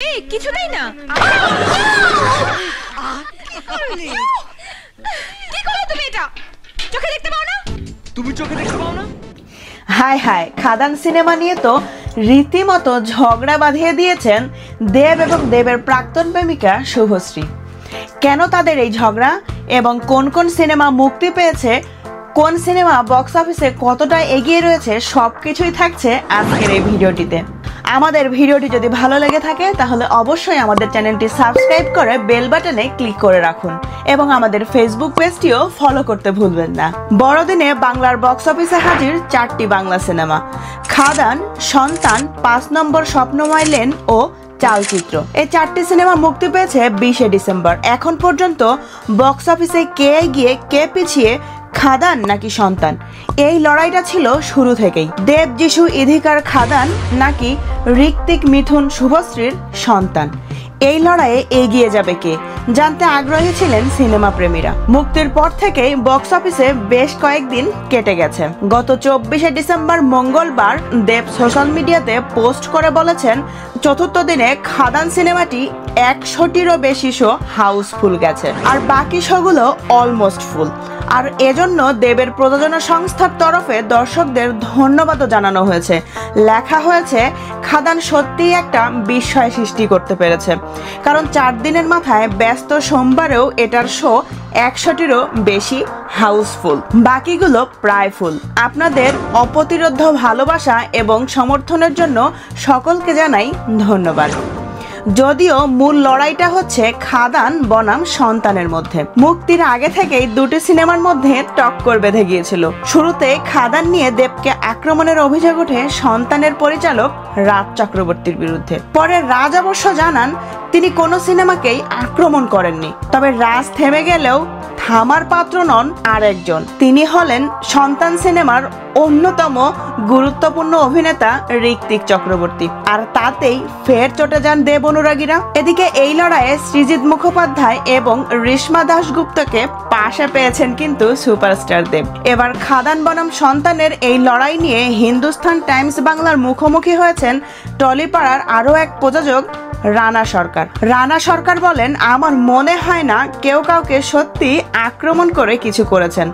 কিছুতেই না। কি করলে তুমি এটা? চোখে দেখতে পাও না? তুমি চোখে দেখতে পাও না? হায় হায়, খাদান সিনেমা নিয়ে তো রীতিমতো ঝগড়া বাঁধিয়ে দিয়েছেন দেব এবং দেবের প্রাক্তন প্রেমিকা শুভশ্রী। কেন তাদের এই ঝগড়া এবং কোন কোন সিনেমা মুক্তি পেয়েছে, কোন সিনেমা বক্স অফিসে কতটা এগিয়ে রয়েছে, সবকিছুই থাকছে আজকের এই ভিডিওটিতে। আমাদের ভিডিওটি যদি ভালো লেগে থাকে তাহলে অবশ্যই আমাদের চ্যানেলটি সাবস্ক্রাইব করে বেল বাটনে ক্লিক করে রাখুন এবং আমাদের ফেসবুক পেজটিও ফলো করতে ভুলবেন না। বড়দিনে বাংলার বক্স অফিসে হাজির 4টি বাংলা সিনেমা: খাদান, সন্তান, 5 নম্বর স্বপ্নময় লেন ও চালচিত্র। এই 4টি সিনেমা মুক্তি পেয়েছে 20 ডিসেম্বর। এখন পর্যন্ত বক্স অফিসে কে এগিয়ে কে পিছিয়ে, খাদান নাকি সন্তান, এই লড়াইটা ছিল শুরু থেকেই। দেব, যিশু, ইধিকার খাদান নাকি ঋত্বিক, মিথুন, শুভশ্রীর সন্তান, এই লড়াইয়ে এগিয়ে যাবে কে, জানতে আগ্রহী ছিলেন সিনেমা প্রেমীরা। মুক্তির পর থেকেই বক্স অফিসে বেশ কয়েকদিন কেটে গেছে। গত 24 ডিসেম্বর মঙ্গলবার দেব সোশ্যাল মিডিয়াতে পোস্ট করে বলেছেন, চতুর্থ দিনে খাদান সিনেমাটি 100টিরও বেশি শো হাউসফুল গেছে, আর বাকি শোগুলো অলমোস্ট ফুল। আর এজন্য দেবের প্রযোজনা সংস্থার তরফে দর্শকদের ধন্যবাদও জানানো হয়েছে। লেখা হয়েছে, খাদান সত্যিই একটা বিস্ময় সৃষ্টি করতে পেরেছে, কারণ 4 দিনের মাথায় ব্যস্ত সোমবারেও এটার শো 100টিরও বেশি হাউসফুল, বাকিগুলো প্রায় ফুল। আপনাদের অপ্রতিরোধ্য ভালোবাসা এবং সমর্থনের জন্য সকলকে জানাই ধন্যবাদ। যদিও মূল লড়াইটা হচ্ছে খাদান বনাম সন্তানের মধ্যে। মুক্তির আগে থেকেই দুটি সিনেমার মধ্যে টক্কর বেঁধে গিয়েছিল। শুরুতে খাদান নিয়ে দেবকে আক্রমণের অভিযোগ ওঠে সন্তানের পরিচালক রাজ চক্রবর্তীর বিরুদ্ধে। পরে রাজ অবশ্য জানান তিনি কোনো সিনেমাকেই আক্রমণ করেননি, তবে রাজ থেমে গেলেও থামার পাত্র নন আরেকজন। তিনি হলেন সন্তান সিনেমার অন্যতম গুরুত্বপূর্ণ অভিনেতা ঋত্বিক চক্রবর্তী, আর তাতেই ফের চটে যান দেব অনুরাগীরা। এদিকে এই লড়াইয়ে সৃজিত মুখোপাধ্যায় এবং রেশমা দাশগুপ্তকে পাশে পেয়েছেন কিন্তু সুপারস্টার দেব। এবার খাদান বনাম সন্তানের এই লড়াই নিয়ে হিন্দুস্তান টাইমস বাংলার মুখোমুখি হয়েছেন টলিপাড়ার আরও এক প্রযোজক রানা সরকার। রানা সরকার বলেন, আমার মনে হয় না কেউ কাউকে সত্যি আক্রমণ করে কিছু করেছেন।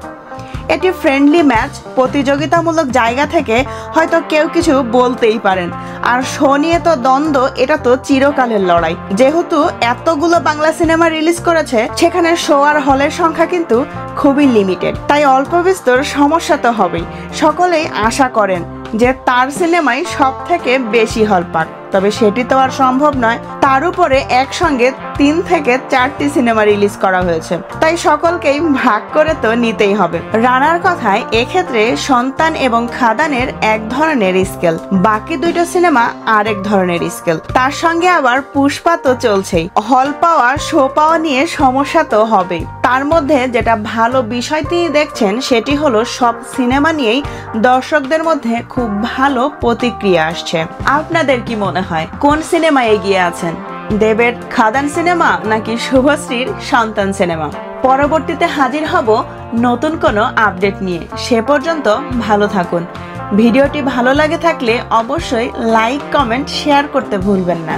এটি ফ্রেন্ডলি ম্যাচ, প্রতিযোগিতামূলক জায়গা থেকে হয়তো কেউ কিছু বলতেই পারেন। আর শো নিয়ে তো দ্বন্দ্ব, এটা তো চিরকালের লড়াই। যেহেতু এতগুলো বাংলা সিনেমা রিলিজ করেছে, সেখানে শো আর হলের সংখ্যা কিন্তু খুবই লিমিটেড, তাই অল্প বিস্তর সমস্যা তো হবেই। সকলেই আশা করেন যে তার সিনেমাই সব থেকে বেশি হল পাক, তবে সেটি তো আর সম্ভব নয়। তার উপরে একসঙ্গে 3 থেকে 4টি সিনেমা রিলিজ করা হয়েছে, তাই সকলকেই ভাগ করে তো নিতেই হবে। রানার কথায় এক্ষেত্রে সন্তান এবং খাদানের এক ধরনের স্কেল, বাকি দুইটা সিনেমা আরেক ধরনের স্কেল। তার সঙ্গে আবার পুষ্পা তো চলছেই, হল পাওয়া শো পাওয়া নিয়ে সমস্যা তো হবেই। তার মধ্যে যেটা ভালো বিষয় তিনি দেখছেন সেটি হলো সব সিনেমা নিয়েই দর্শকদের মধ্যে খুব ভালো প্রতিক্রিয়া আসছে। আপনাদের কি মনে হয়, কোন সিনেমা এগিয়ে আছেন, দেবের খাদান সিনেমা নাকি শুভশ্রীর সন্তান সিনেমা? পরবর্তীতে হাজির হব নতুন কোনো আপডেট নিয়ে। সে পর্যন্ত ভালো থাকুন। ভিডিওটি ভালো লাগে থাকলে অবশ্যই লাইক, কমেন্ট, শেয়ার করতে ভুলবেন না।